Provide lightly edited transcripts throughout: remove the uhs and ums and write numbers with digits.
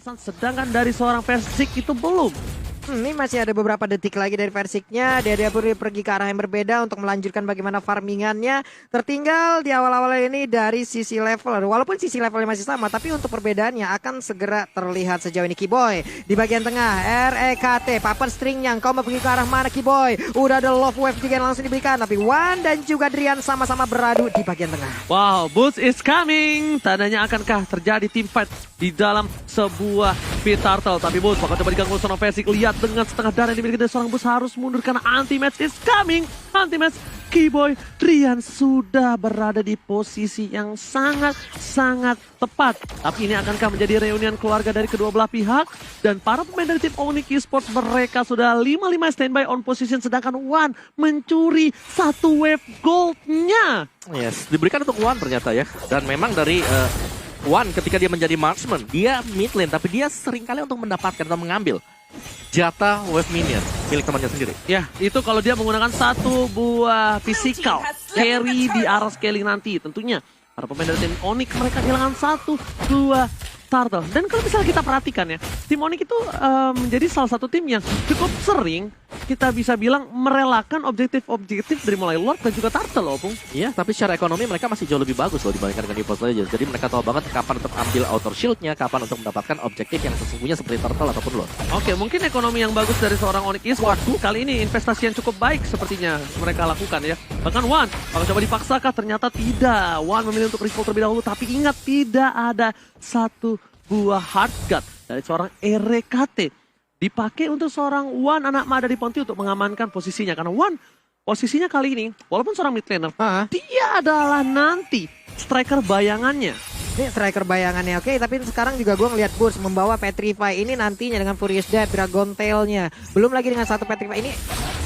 Sedangkan dari seorang Versik itu belum. Ini masih ada beberapa detik lagi dari Versiknya. Dia pergi ke arah yang berbeda untuk melanjutkan bagaimana farmingannya. Tertinggal di awal-awal ini dari sisi level. Walaupun sisi levelnya masih sama, tapi untuk perbedaannya akan segera terlihat sejauh ini. Kiboy di bagian tengah, REKT, papan stringnya. Kau mau pergi ke arah mana Kiboy? Udah ada love wave juga yang langsung diberikan. Tapi Wan dan juga Drian sama-sama beradu di bagian tengah. Wow, Boots is coming. Tandanya akankah terjadi team fight di dalam sebuah pit turtle. Tapi Boots bakal coba diganggu seorang Versik. Lihat dengan setengah darah yang dimiliki dari seorang Boots harus mundur karena anti-match is coming. Anti-match, Kiboy, Drian sudah berada di posisi yang sangat tepat. Tapi ini akankah menjadi reunian keluarga dari kedua belah pihak? Dan para pemain dari tim Onyx Esports mereka sudah 5-5 standby on position. Sedangkan Wan mencuri satu wave goldnya. Yes, diberikan untuk Wan ternyata ya. Dan memang dari Wan ketika dia menjadi marksman, dia mid lane. Tapi dia seringkali untuk mendapatkan atau mengambil jatah wave minion milik temannya sendiri. Ya, itu kalau dia menggunakan satu buah physical carry di arah scaling nanti. Tentunya para pemain dari tim Onyx mereka kehilangan satu, dua turtle. Dan kalau misalnya kita perhatikan ya, tim Onyx itu menjadi salah satu tim yang cukup sering kita bisa bilang merelakan objektif-objektif dari mulai Lord dan juga turtle loh, Pung. Iya, tapi secara ekonomi mereka masih jauh lebih bagus loh dibandingkan dengan EVOS Legends. Jadi mereka tahu banget kapan untuk ambil outer shieldnya, kapan untuk mendapatkan objektif yang sesungguhnya seperti turtle ataupun Lord. Oke, mungkin ekonomi yang bagus dari seorang Onyx Esports kali ini investasi yang cukup baik sepertinya mereka lakukan ya. Bahkan Wan, kalau coba dipaksakah ternyata tidak. Wan memilih untuk recall terlebih dahulu, tapi ingat tidak ada satu buah hard guard dari seorang REKT dipakai untuk seorang Wan anak Ma dari Ponti untuk mengamankan posisinya. Karena Wan posisinya kali ini, walaupun seorang mid laner, dia adalah nanti striker bayangannya. Ini striker bayangannya oke, tapi sekarang juga gue ngeliat Boots membawa Petrify ini nantinya dengan Furious Dive, Dragon Tail-nya. Belum lagi dengan satu Petrify ini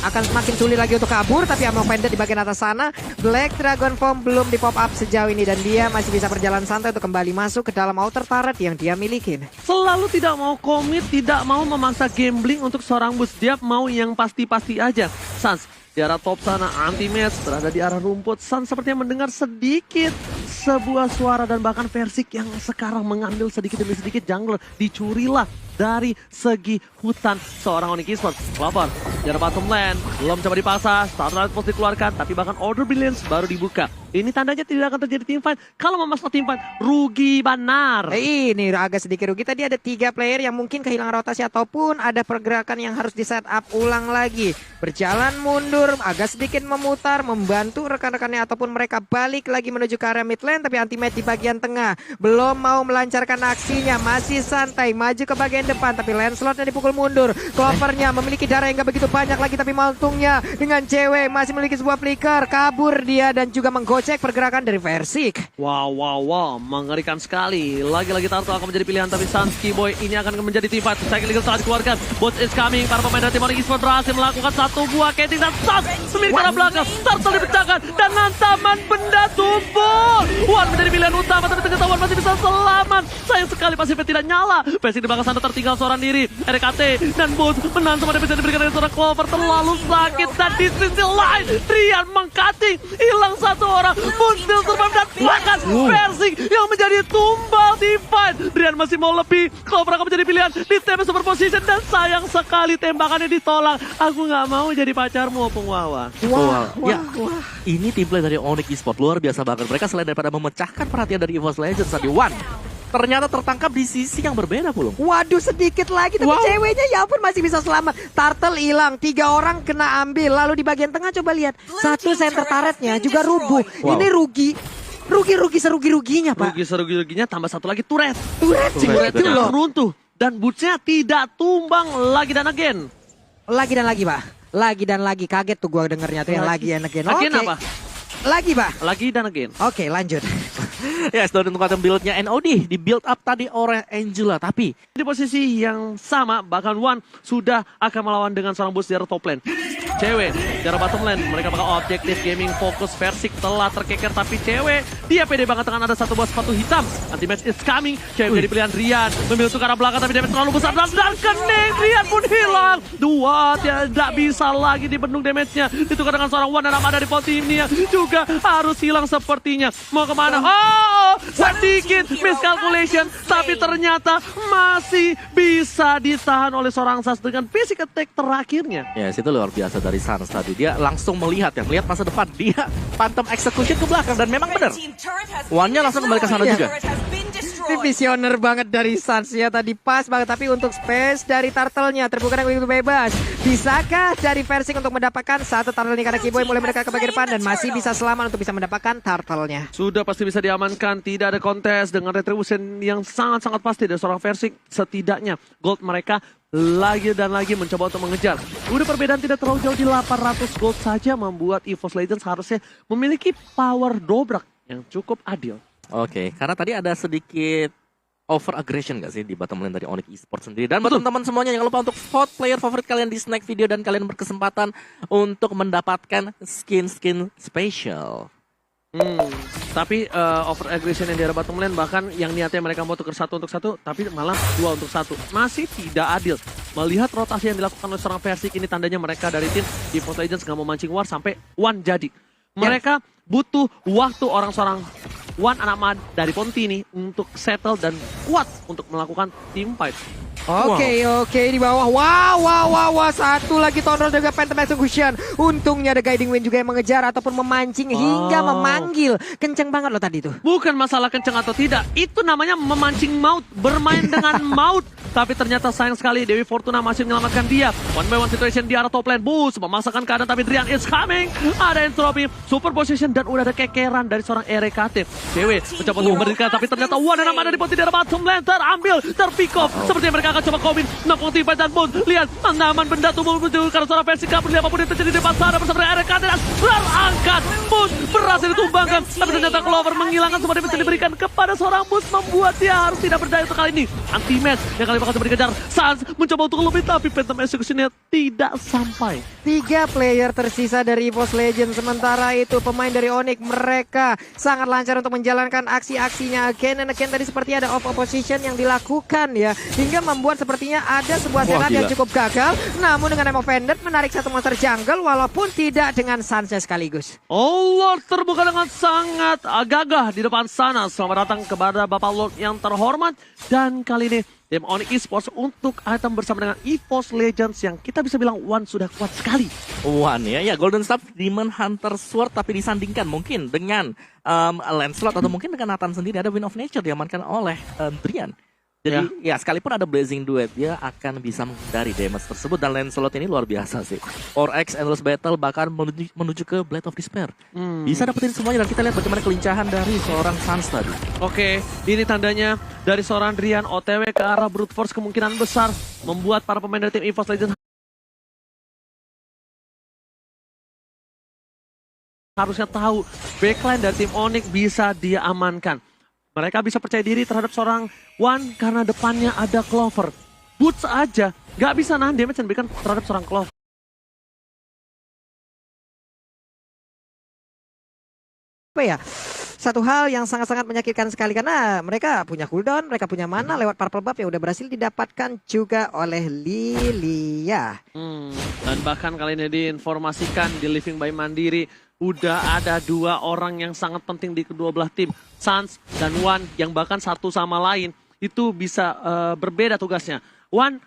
akan semakin sulit lagi untuk kabur, tapi Ammo Pendant di bagian atas sana. Black Dragon Form belum di pop up sejauh ini dan dia masih bisa berjalan santai untuk kembali masuk ke dalam outer turret yang dia miliki. Selalu tidak mau komit, tidak mau memaksa gambling untuk seorang Boots. Dia mau yang pasti-pasti aja. Sans di arah top sana, anti-match berada di arah rumput. Sans sepertinya mendengar sedikit sebuah suara dan bahkan Versik yang sekarang mengambil sedikit demi sedikit jungler. Dicurilah dari segi hutan seorang Onyx Esports. Clover di arah bottom lane, belum coba dipaksa, Starlight Post dikeluarkan, tapi bahkan Order Brilliance baru dibuka. Ini tandanya tidak akan terjadi teamfight. Kalau memasuk teamfight, rugi benar. Ini agak sedikit rugi. Tadi ada 3 player yang mungkin kehilangan rotasi ataupun ada pergerakan yang harus di set up ulang lagi. Berjalan mundur, agak sedikit memutar, membantu rekan-rekannya ataupun mereka balik lagi menuju ke area mid lane. Tapi anti-match di bagian tengah belum mau melancarkan aksinya, masih santai maju ke bagian depan. Tapi Lancelotnya dipukul mundur. Clovernya memiliki darah yang gak begitu banyak lagi, tapi mantungnya dengan cewek masih memiliki sebuah flicker. Kabur dia dan juga menggocek pergerakan dari Versik. Wow, mengerikan sekali. Lagi-lagi Turtle akan menjadi pilihan, tapi Sans Kiboy ini akan menjadi team fight. Cycle Eagle telah dikeluarkan. Boots is coming. Para pemain dari tim Onyx Esports berhasil melakukan satu buah ketting dan Sans memiliki arah belakang. Turtle dipecahkan dan hantaman benda tubuh. Wan menjadi pilihan utama, tapi ternyata Wan masih bisa selamat. Sayang sekali pasifnya tidak nyala. Versik di belakang sana tertinggal seorang diri. RKT dan Boots menang sama bisa diberikan dari seorang Clover. Terlalu sakit dan di sisi lain Drian mengcutting. Hilang satu orang. Boots still survive dan bahkan Versik yang menjadi tumbal di fight. Drian masih mau lebih. Clover akan menjadi pilihan di TP superposition dan sayang sekali tembakannya ditolak. Aku nggak mau jadi pacarmu, Opung Wawa. Wah. Ini tim play dari Onyx Esports luar biasa banget. Mereka selain daripada memecahkan perhatian dari EVOS Legends tadi, Wan ternyata tertangkap di sisi yang berbeda, Pulung. Waduh, sedikit lagi tapi ceweknya ya ampun masih bisa selamat. Turtle hilang, 3 orang kena ambil. Lalu di bagian tengah coba lihat, satu center turretnya juga rubuh. Ini rugi serugi-ruginya, Pak. Rugi serugi-ruginya tambah satu lagi turret. Turret itu loh runtuh dan Bootsnya tidak tumbang lagi dan again. Lagi dan lagi, Pak. Lagi dan lagi, kaget tuh gua dengernya tuh yang lagi and again. Again Oke. apa? Lagi, Pak. Lagi dan again. Oke, lanjut. Ya, sudah ditentukan build-nya NOD di build up tadi oleh Angela, tapi Di posisi yang sama, bahkan Wan sudah akan melawan dengan seorang Boots di arah top lane. Cewek di arah bottom lane, mereka bakal objektif gaming fokus. Versik telah terkeker, tapi cewek dia pede banget dengan ada satu buah sepatu hitam. Anti-match is coming, cewek jadi pilihan Drian. Memilih untuk arah belakang, tapi damage terlalu besar dan kening. Drian pun hilang. Dua tidak bisa lagi dibendung damage-nya. Ditukar dengan seorang Wan dan Amada di pos ini yang juga harus hilang sepertinya. Mau kemana? Oh, sedikit miscalculation, tapi ternyata masih bisa ditahan oleh seorang Sans dengan basic attack terakhirnya. Ya, itu luar biasa dari Sans tadi. Dia langsung melihat masa depan. Dia phantom execution ke belakang dan memang benar. One-nya langsung kembali ke sana juga. Ini visioner banget dari Sans ya, tadi pas banget, tapi untuk space dari turtle-nya terbuka dengan begitu bebas. Bisakah dari Versing untuk mendapatkan satu turtle ini karena Kiboy mulai mendekat ke bagian depan dan masih bisa selamat untuk bisa mendapatkan turtle-nya. Sudah pasti bisa diamankan, tidak ada kontes dengan retribution yang sangat-sangat pasti dari seorang Versing. Setidaknya gold mereka lagi dan lagi mencoba untuk mengejar. Udah perbedaan tidak terlalu jauh di 800 gold saja membuat EVOS Legends harusnya memiliki power dobrak yang cukup adil. Oke, karena tadi ada sedikit over aggression gak sih di bottom lane dari Onyx Esports sendiri. Dan buat teman-teman semuanya, jangan lupa untuk vote player favorit kalian di snack video dan kalian berkesempatan untuk mendapatkan skin-skin spesial. Tapi over aggression yang di arah bottom lane, bahkan yang niatnya mereka mau tukar 1 untuk 1, tapi malah 2 untuk 1. Masih tidak adil. Melihat rotasi yang dilakukan oleh seorang Versing, ini tandanya mereka dari tim EVOS Legends nggak mau mancing war sampai One jadi. Mereka butuh waktu seorang One anak dari Pontini untuk settle dan kuat untuk melakukan team fight. Oke, di bawah. Wow, satu lagi Tonrol juga Phantom Execution. Untungnya ada Guiding Wind juga yang mengejar ataupun memancing hingga memanggil. Kenceng banget loh tadi tuh. Bukan masalah kenceng atau tidak, itu namanya memancing maut, bermain dengan maut. Tapi ternyata sayang sekali Dewi Fortuna masih menyelamatkan dia. One by one situation di arah top lane. Bus memaksakan keadaan, tapi Drian is coming. Ada entropy, super position, dan udah ada kekeran dari seorang RKT. Dewi mencoba untuk memberikan, tapi ternyata One yang ada di poti di arah bottom lane terambil, terpick off. Sepertinya mereka akan coba komin, nongkrong tiba dan Bun. Lihat, tanaman benda tumbuh menuju karena seorang Versing kabur. Apapun yang terjadi di depan sana bersama dengan RKT dan terangkat. Bun berhasil ditumbangkan, tapi ternyata Clover menghilangkan semua yang bisa diberikan kepada seorang Bus, membuat dia harus tidak berdaya untuk kali ini. Anti-match yang kali bakal coba dikejar. Sans mencoba untuk lebih, tapi Phantom Execution-nya tidak sampai. 3 player tersisa dari EVOS Legends. Sementara itu pemain dari Onyx mereka sangat lancar untuk menjalankan aksi-aksinya. Again and again tadi seperti ada off opposition yang dilakukan ya. Hingga membuat sepertinya ada sebuah setup yang cukup gagal. Namun dengan Emo Vended menarik satu monster jungle walaupun tidak dengan Sansnya sekaligus. Oh Lord terbuka dengan sangat gagah di depan sana. Selamat datang kepada Bapak Lord yang terhormat. Dan kali ini tim Onyx Esports untuk item bersama dengan EVOS Legends yang kita bisa bilang One sudah kuat sekali. One ya, Golden Staff Demon Hunter Sword, tapi disandingkan mungkin dengan Lancelot atau mungkin dengan Nathan sendiri. Ada Wind of Nature diamankan oleh Drian. Jadi ya sekalipun ada Blazing Duet, dia akan bisa menghindari damage tersebut. Dan Lancelot ini luar biasa sih. 4X Endless Battle bahkan menuju ke Blade of Despair. Bisa dapetin semuanya dan kita lihat bagaimana kelincahan dari seorang Sans tadi. Oke, ini tandanya dari seorang Drian OTW ke arah Brute Force kemungkinan besar membuat para pemain dari tim EVOS Legends harusnya tahu backline dari tim Onyx bisa dia amankan. Mereka bisa percaya diri terhadap seorang One karena depannya ada Clover. Boots aja nggak bisa nahan damage yang diberikan terhadap seorang Clover. Apa ya? Satu hal yang sangat-sangat menyakitkan sekali karena mereka punya cooldown, mereka punya mana lewat purple buff yang udah berhasil didapatkan juga oleh Lilia. Dan bahkan kali ini diinformasikan di Living by Mandiri udah ada 2 orang yang sangat penting di kedua belah tim, Sans dan One, yang bahkan satu sama lain itu bisa berbeda tugasnya. One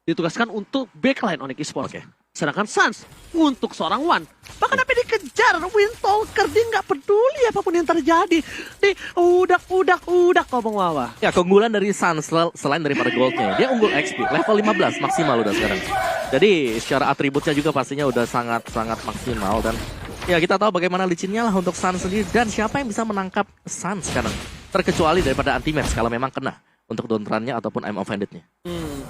ditugaskan untuk backline Onyx Esports. Sedangkan Sans untuk seorang One. Bahkan sampai dikejar Windtalker, dia nggak peduli apapun yang terjadi. Nih, udak ngomong Wawa. Ya, keunggulan dari Sans selain daripada goldnya, dia unggul XP, level 15 maksimal udah sekarang. Jadi secara atributnya juga pastinya udah sangat maksimal. Dan ya kita tahu bagaimana licinnya lah untuk Sans sendiri. Dan siapa yang bisa menangkap Sans sekarang? Terkecuali daripada anti-match kalau memang kena untuk downrun-nya ataupun I'm offended-nya.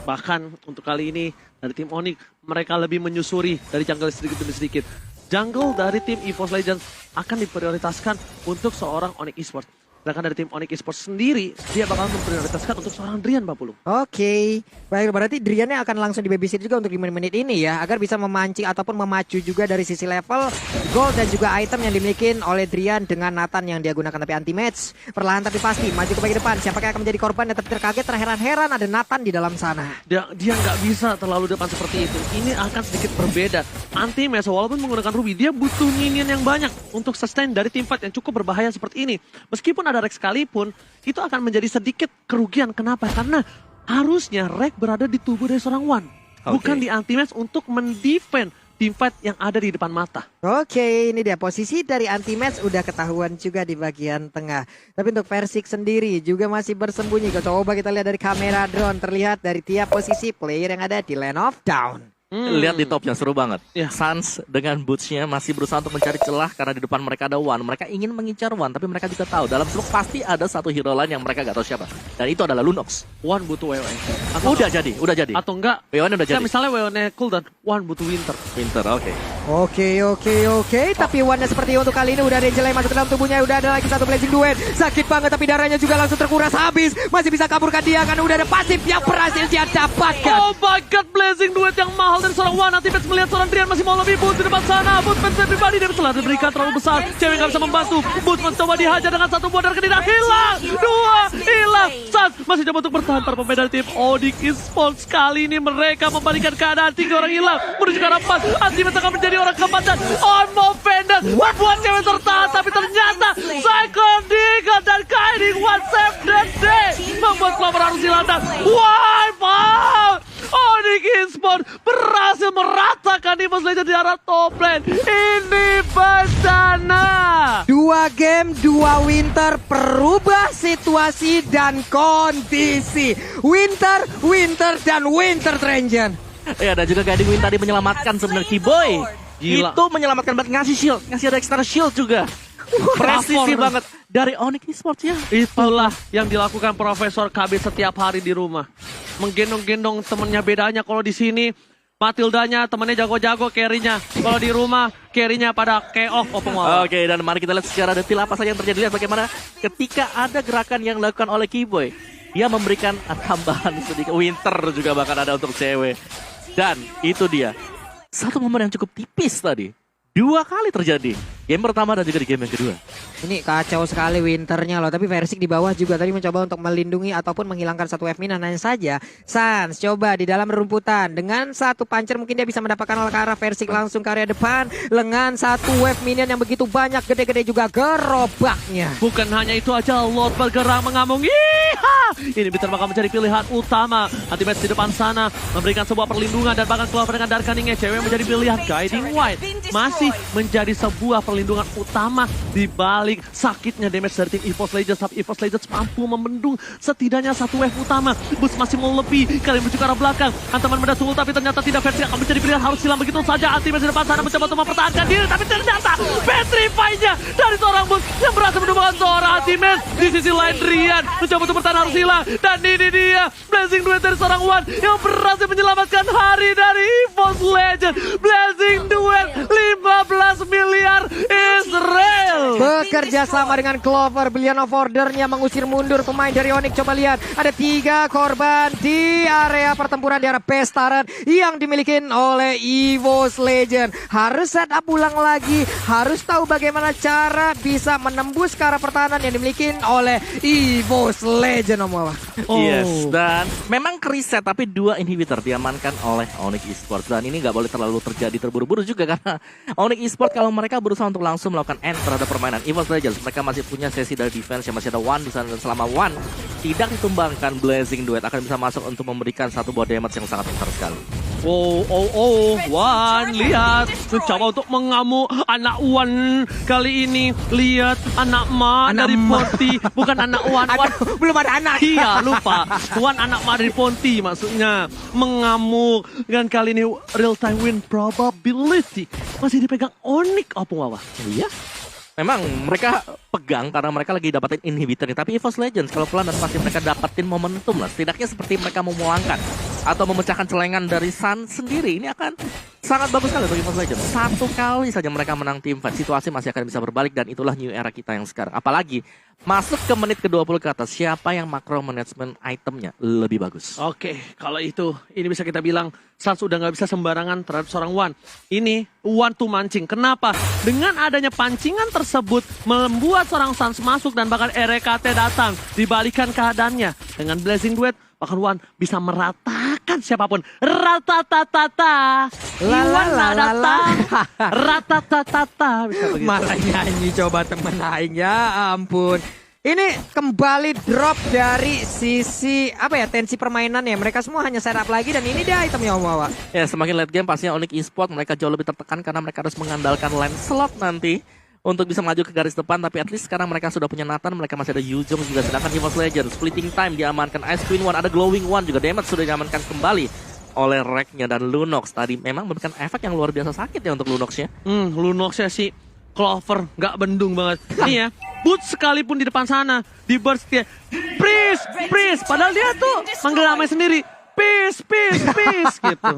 Bahkan untuk kali ini dari tim Onyx mereka lebih menyusuri dari jungle sedikit demi sedikit. Jungle dari tim EVOS Legends akan diprioritaskan untuk seorang Onyx Esports. Sedangkan dari tim Onyx Esports sendiri, dia bakal memprioritaskan untuk seorang Drian, Pak Pulung. Oke, baik, berarti Driannya akan langsung di babysit juga untuk 5 menit ini ya, agar bisa memancing ataupun memacu juga dari sisi level, gold dan juga item yang dimiliki oleh Drian dengan Nathan yang dia gunakan tapi anti-match. Perlahan tapi pasti, maju ke bagian depan, siapa yang akan menjadi korban dan terkaget, terheran-heran ada Nathan di dalam sana. Dia nggak bisa terlalu depan seperti itu, ini akan sedikit berbeda. Anti-match walaupun menggunakan Ruby, dia butuh minion yang banyak untuk sustain dari team fight yang cukup berbahaya seperti ini. Meskipun ada Rex sekalipun, itu akan menjadi sedikit kerugian. Kenapa? Karena harusnya Rex berada di tubuh dari seorang Wan. Bukan di anti-match untuk mendefend teamfight yang ada di depan mata. Oke, ini dia posisi dari anti-match udah ketahuan juga di bagian tengah. Tapi untuk Versik sendiri juga masih bersembunyi. Coba kita lihat dari kamera drone, terlihat dari tiap posisi player yang ada di Land of Down. Lihat di topnya seru banget. Ya. Suns dengan bootsnya masih berusaha untuk mencari celah karena di depan mereka ada Wan. Mereka ingin mengincar Wan, tapi mereka juga tahu dalam smoke pasti ada satu hero lain yang mereka gak tahu siapa. Dan itu adalah Lunox. Wan butuh WON. Udah jadi. Atau enggak, WON udah jadi. misalnya WON cooldown, Wan butuh Winter. Winter, oke. Oke. Tapi Wannya seperti untuk kali ini udah ada Angel yang masuk ke dalam tubuhnya. Udah ada lagi satu Blazing Duet. Sakit banget tapi darahnya juga langsung terkuras habis. Masih bisa kaburkan dia karena udah ada pasif yang berhasil dia dapatkan. Oh my god, Blazing Duet yang mahal dari seorang Wan. Nanti Pets melihat seorang Drian masih mau lebih. Boots di depan sana. Boots Pets pribadi. Dia telah diberikan terlalu besar. Cewek gak bisa membantu. Boots mencoba dihajar dengan satu buah dan tidak hilang. Dua hilang. Suns masih coba untuk bertahan. Para pemain dari tim Onyx Esports kali ini mereka membalikan keadaan. 3 orang hilang menuju ke arah 4. Ultimate akan menjadi orang keempat dan Onmo Vendor membuat cewek tertahan. Tapi ternyata Cyclone Deagle dan Guiding One save the day membuat Clover harus hilangkan. Wipe out. Onyx Esports berhasil meratakan EVOS Legends di arah top lane. Ini bencana. 2 game, 2 Winter, perubah situasi dan kondisi. Winter dan Winter Trenjan. Ya, dan juga Guiding Wind tadi menyelamatkan sebenarnya Kiboy. Gila. Itu menyelamatkan banget, ngasih shield, ngasih ada extra shield juga. Presisi banget dari Onyx Esports ya. Itulah yang dilakukan Profesor KB setiap hari di rumah. Menggendong-gendong temennya, bedanya kalau di sini Matildanya temennya jago-jago carry-nya. Kalau di rumah carry-nya pada keok opung. Oke, dan mari kita lihat secara detail apa saja yang terjadi. Lihat bagaimana ketika ada gerakan yang dilakukan oleh Kiboy. Dia memberikan tambahan sedikit Winter juga bahkan ada untuk cewek. Dan itu dia. Satu momen yang cukup tipis tadi. 2 kali terjadi. Game pertama dan juga di game yang kedua. Ini kacau sekali Winternya loh. Tapi Versik di bawah juga tadi mencoba untuk melindungi ataupun menghilangkan satu wave minion. Hanya saja Suns coba di dalam rumputan. Dengan satu puncher mungkin dia bisa mendapatkan oleh ke arah Versik langsung ke area depan. Dengan satu wave minion yang begitu banyak. Gede-gede juga gerobaknya. Bukan hanya itu aja, Lord bergerak mengamung. Yeeha! Ini Bitter bakal mencari pilihan utama. Ultimate di depan sana memberikan sebuah perlindungan dan bahkan keluar dengan Dark Cunning-nya. Cewek menjadi pilihan. Guiding White masih menjadi sebuah perlindungan utama di balik sakitnya damage dari tim EVOS Legends. Tapi EVOS Legends mampu membendung setidaknya satu wave utama. Bus masih mau lebih, kalian menuju ke arah belakang. Antaman mendasul tapi ternyata tidak. Versi akan menjadi pilihan, harus hilang begitu saja. Ultimate di depan sana mencoba untuk mempertahankan diri, tapi ternyata petrify-nya dari seorang Bus yang berhasil menemukan seorang Ultimate. Di sisi lain Drian mencoba untuk bertahan, harus hilang. Dan ini dia Blazing Duet dari seorang Wan yang berhasil menyelamatkan hari dari EVOS Legends. Blazing Duet 15 miliar Israel. Bekerja sama dengan Clover, Billion of Order-nya mengusir mundur pemain dari Onyx. Coba lihat, ada 3 korban di area pertempuran di arah Pestaran yang dimiliki oleh EVOS Legend. Harus set up ulang lagi, harus tahu bagaimana cara bisa menembus ke arah pertahanan yang dimiliki oleh EVOS Legend, Om Wawa. Yes, dan memang kriset tapi 2 inhibitor diamankan oleh Onyx Esports. Dan ini nggak boleh terlalu terjadi terburu-buru juga karena Onyx Esports kalau mereka berusaha untuk langsung melakukan end terhadap permainan EVOS Legends, mereka masih punya sesi dari defense yang masih ada Wan di sana, dan selama Wan tidak ditumbangkan, Blazing Duet akan bisa masuk untuk memberikan satu buah damage yang sangat besar sekali. Wan lihat mencoba untuk mengamuk anak Wan kali ini. Lihat anak Ma Anak dari Ma. Ponti, bukan anak Wan. Wan Belum ada anak. iya lupa. Wan anak Ma dari Ponti maksudnya mengamuk. Dan kali ini real time win probability masih dipegang Onyx Opung Wawa. Iya. Memang mereka pegang karena mereka lagi dapatin inhibitor nih. Tapi EVOS Legends kalau pelan dan pasti mereka dapatin momentum lah. Setidaknya seperti mereka mau memulangkan atau memecahkan celengan dari Sun sendiri. Ini akan sangat bagus sekali bagi EVOS Legends. 1 kali saja mereka menang tim fight, situasi masih akan bisa berbalik. Dan itulah new era kita yang sekarang. Apalagi masuk ke menit ke-20 ke atas, siapa yang macro management itemnya lebih bagus. Oke, kalau itu ini bisa kita bilang Suns udah nggak bisa sembarangan terhadap seorang Wan. Ini Wan tuh mancing. Kenapa? Dengan adanya pancingan tersebut membuat seorang Suns masuk dan bahkan RKT datang. Dibalikan keadaannya dengan Blazing Duet, bahkan Wan bisa meratakan siapapun. Ratatatata. Iwan datang. Ratatatata. Bisa begitu. Malah nyanyi coba temen aing, ya ampun. Ini kembali drop dari sisi apa ya, tensi permainan ya. Mereka semua hanya setup lagi dan ini dia itemnya Om Wawa. Ya, semakin late game pastinya Onyx Esports mereka jauh lebih tertekan karena mereka harus mengandalkan Lancelot nanti untuk bisa maju ke garis depan. Tapi at least sekarang mereka sudah punya Nathan, mereka masih ada Yuzong juga. Sedangkan EVOS Legends, Splitting Time diamankan, Ice Queen One, ada Glowing One juga, damage sudah diamankan kembali oleh Reknya dan Lunox. Tadi memang memberikan efek yang luar biasa sakit ya untuk Lunox ya. Lunoxnya sih Clover nggak bendung banget. Nih ya, Boots sekalipun di depan sana, di burst dia, please, padahal dia tuh manggil namanya sendiri, peace, gitu.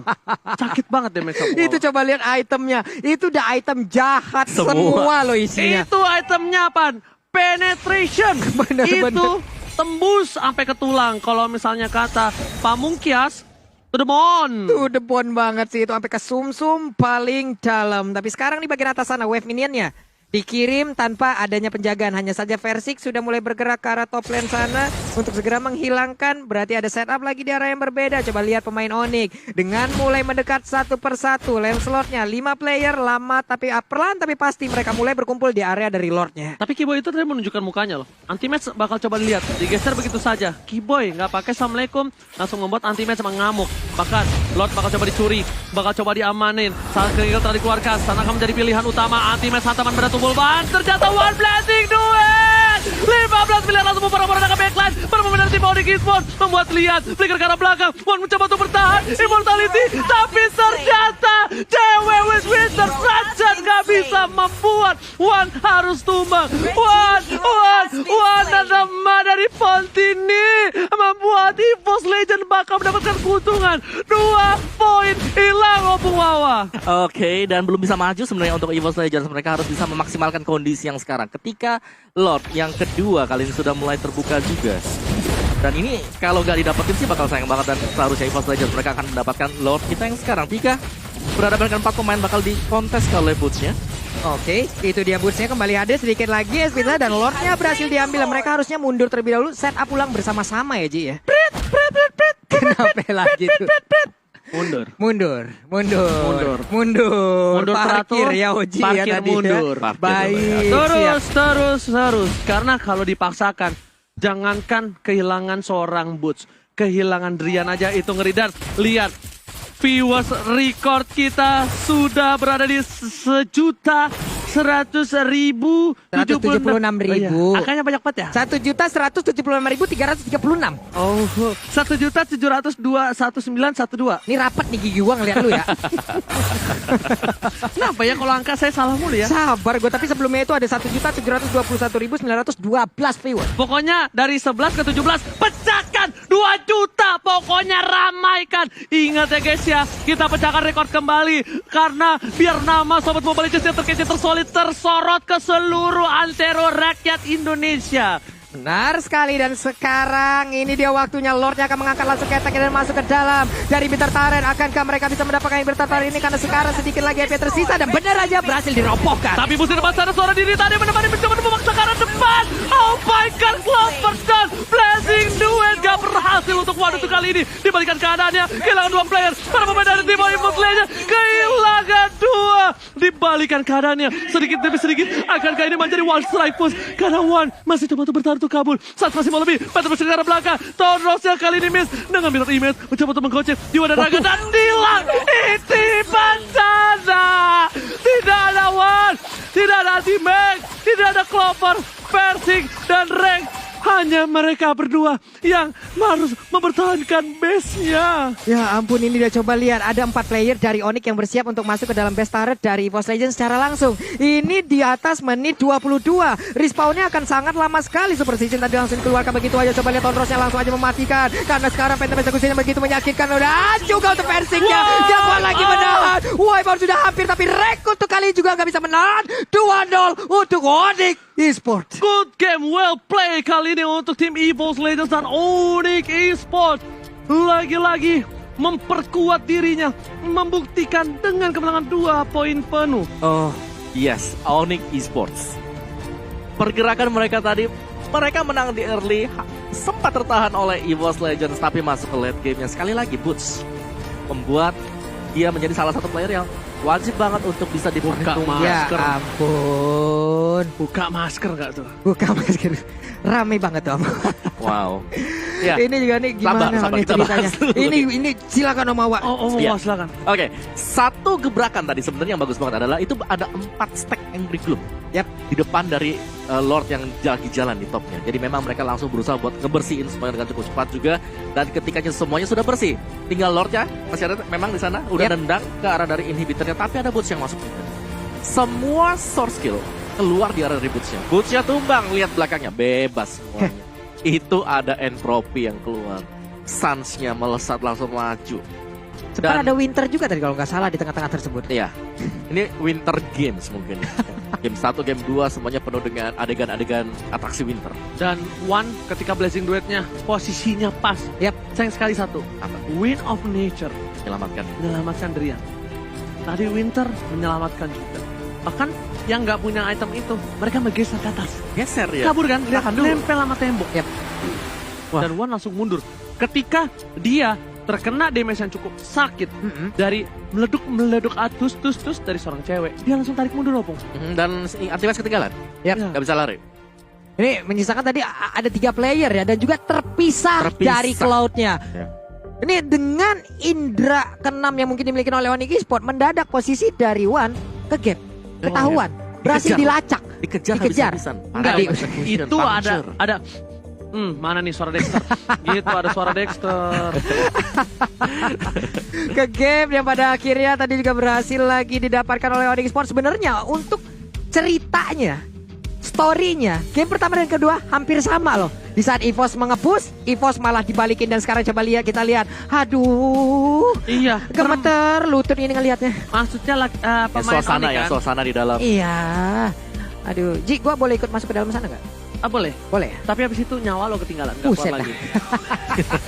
Sakit banget deh mereka. Itu coba lihat itemnya, itu udah item jahat semua loh isinya. Itu itemnya apa? Penetration. Bener. Itu tembus sampai ke tulang. Kalau misalnya kata Pamungkias, to the bone. To the bone banget sih itu, sampai ke sumsum paling dalam. Tapi sekarang di bagian atas sana wave minionnya dikirim tanpa adanya penjagaan. Hanya saja Versik sudah mulai bergerak ke arah top lane sana untuk segera menghilangkan. Berarti ada setup lagi di arah yang berbeda. Coba lihat pemain Onyx dengan mulai mendekat satu persatu. Lancelotnya 5 player lama tapi perlahan tapi pasti mereka mulai berkumpul di area dari Lordnya. Tapi Kiboy itu tadi menunjukkan mukanya loh. Anti-match bakal coba dilihat. Digeser begitu saja. Kiboy nggak pakai Assalamualaikum. Langsung membuat anti-match mengamuk. Bahkan Lord bakal coba dicuri. Bakal coba diamanin. Saat Kringil telah dikeluarkan. Sana akan menjadi pilihan utama. Anti-match hantaman benda tubuh ban. Ternyata One Blessing duet. 15 miliar langsung memperoleh ke backline. Permainan tim Onyx Esports membuat lihat. Flicker ke arah belakang. One mencoba untuk bertahan. Immortality. Tapi ternyata Dewe Winter Ratchet gak bisa membuat One harus tumbang. One dan nama dari Fontini membuat EVOS Legend bakal mendapatkan keuntungan 2 poin hilang Opung Wawa. Oke, dan belum bisa maju sebenarnya untuk EVOS Legends. Mereka harus bisa memaksimalkan kondisi yang sekarang. Ketika Lord yang kedua kali ini sudah mulai terbuka juga. Dan ini kalau gak didapetin sih bakal sayang banget. Dan seharusnya EVOS Legends mereka akan mendapatkan Lord kita yang sekarang 3 berhadapan dengan 4 pemain bakal dikontes oleh Boots-nya. Oke, itu dia Boots-nya kembali ada sedikit lagi Espita dan Lordnya berhasil diambil. Mereka harusnya mundur terlebih dahulu, set up ulang bersama-sama ya Ji ya. Kenapa lagi tuh? Mundur. Parkir teratur, ya Oji parkir ya tadi mundur. ya. Baik. Terus. Karena kalau dipaksakan, jangankan kehilangan seorang Boots, kehilangan Drian aja itu ngeri. Dan lihat, viewers record kita sudah berada di 1.100.000 176.000. Angkanya banyak banget ya? 1.176.336. Oh, 1.702.1912. Ini rapat nih gigi gua ngeliat lu ya. Kenapa ya kalau angka saya salah mulu ya? Sabar gue, tapi sebelumnya itu ada 1.721.912 viewers. Pokoknya dari 11 ke 17 pecahkan 2 juta. Pokoknya ramaikan. Ingat ya guys ya, kita pecahkan rekor kembali. Karena biar nama Sobat Mobile Legends yang terkece tersolid tersorot ke seluruh antero rakyat Indonesia. Benar sekali, dan sekarang ini dia waktunya Lordnya akan mengangkat langsung keteknya dan masuk ke dalam dari Bitter Taren. Akankah mereka bisa mendapatkan yang Bitter Taren ini, karena sekarang sedikit lagi HP tersisa dan benar aja berhasil dirobohkan. Tapi musuh depan sana suara diri tadi menemani mencoba memaksa ke arah depan. Oh my god, Clover dan Blessing Duet gak berhasil untuk One untuk kali ini. Dibalikan keadaannya, kehilangan 2 player. Para pemain dari tim EVOS Legends kehilangan 2. Dibalikan keadaannya sedikit demi sedikit. Akankah ini menjadi One Strike Push? Karena One masih coba untuk bertahan untuk kabur. Saat masih mau lebih, Peter bersedia ke arah belakang. Tondrosnya kali ini miss dengan Mirror Image, mencoba untuk menggocek Jiwa dan Raga dan hilang. Itipan sana. Tidak ada One, tidak ada T-Max, tidak ada Clover, Versik dan Rank. Hanya mereka berdua yang harus mempertahankan base-nya. Ya ampun, ini dia coba lihat. Ada 4 player dari Onyx yang bersiap untuk masuk ke dalam base turret dari EVOS Legends secara langsung. Ini di atas menit 22. Respawnnya akan sangat lama sekali. Super Season tadi langsung dikeluarkan begitu aja. Coba lihat Tondrosnya langsung aja mematikan. Karena sekarang Phantom Execution begitu menyakitkan. Udah juga untuk Versiknya. Jagoan lagi menahan. Wipeout sudah hampir, tapi Rek untuk kali ini juga nggak bisa menahan. 2-0 untuk Onyx Esports. Good game, well play kali ini untuk tim EVOS Legends dan Onyx Esports. Lagi-lagi memperkuat dirinya, membuktikan dengan kemenangan 2 poin penuh. Oh, yes, Onyx Esports. Pergerakan mereka tadi, mereka menang di early, sempat tertahan oleh EVOS Legends, tapi masuk ke late game-nya. Sekali lagi, Boots membuat dia menjadi salah satu player yang wajib banget untuk bisa diperhitungkan. Ya Masker. ampun. Buka masker gak tuh? Buka masker. Rame banget tuh. Wow. Ya. Ini juga nih gimana Sabar, nih kita ceritanya. bahas dulu. Ini silakan Om Awa. Oh, Iya. silakan. Oke, satu gebrakan tadi sebenarnya yang bagus banget adalah itu ada 4 stack Angry Gloom. Yap. Di depan dari Lord yang lagi jalan di topnya. Jadi memang mereka langsung berusaha buat ngebersihin semuanya dengan cukup cepat juga. Dan ketika semuanya sudah bersih, tinggal Lordnya masih ada memang di sana udah Yap. nendang ke arah dari inhibitornya, tapi ada boots yang masuk. Semua source skill keluar di arah dari bootsnya. Bootsnya tumbang, lihat belakangnya bebas semuanya. Itu ada entropy yang keluar. Suns-nya melesat langsung maju. Sempat Dan- ada Winter juga tadi kalau nggak salah di tengah-tengah tersebut. Iya. Ini Winter Games mungkin. Game 1, game 2 semuanya penuh dengan adegan-adegan atraksi Winter. Dan One ketika Blazing Duetnya posisinya pas. Yap. Sayang sekali satu. Apa? Wind of Nature Menyelamatkan. menyelamatkan Drian. Tadi Winter menyelamatkan juga. Bahkan yang nggak punya item itu, mereka bergeser ke atas. Geser ya. Kabur kan? Lihat, Tahan dulu. nempel sama tembok. Yap. Wah. Dan One langsung mundur. Ketika dia terkena damage yang cukup sakit dari meleduk tus dari seorang cewek, dia langsung tarik mundur opung. Dan Antimax ketinggalan. Yap. Ya. Gak bisa lari. Ini menyisakan tadi ada 3 player ya dan juga terpisah dari Cloud-nya. Ya. Ini dengan indera keenam yang mungkin dimiliki oleh Onyx Esports mendadak posisi dari One ke gap. Ketahuan. Berhasil Dikejar. dilacak. Dikejar Dikejar. habis-habisan. Enggak, Ada di- execution, Itu puncture. ada mana nih suara Dexter? Gitu, ada suara Dexter. Ke game yang pada akhirnya tadi juga berhasil lagi didapatkan oleh Onyx Esports. Sebenarnya untuk ceritanya, story-nya, game pertama dan kedua hampir sama loh. Di saat EVOS mengepush, EVOS malah dibalikin dan sekarang coba kita lihat. Aduh, Iya, gemeter lutut ini ngelihatnya. maksudnya Ya, pemain suasana Oni ya, kan? suasana di dalam. Iya. Aduh, Ji, gua boleh ikut masuk ke dalam sana nggak? Ah, boleh. Boleh ya? Tapi habis itu nyawa lo ketinggalan, nggak Buset keluar lagi.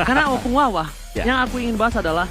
Karena Opung Wawah, Ya. yang aku ingin bahas adalah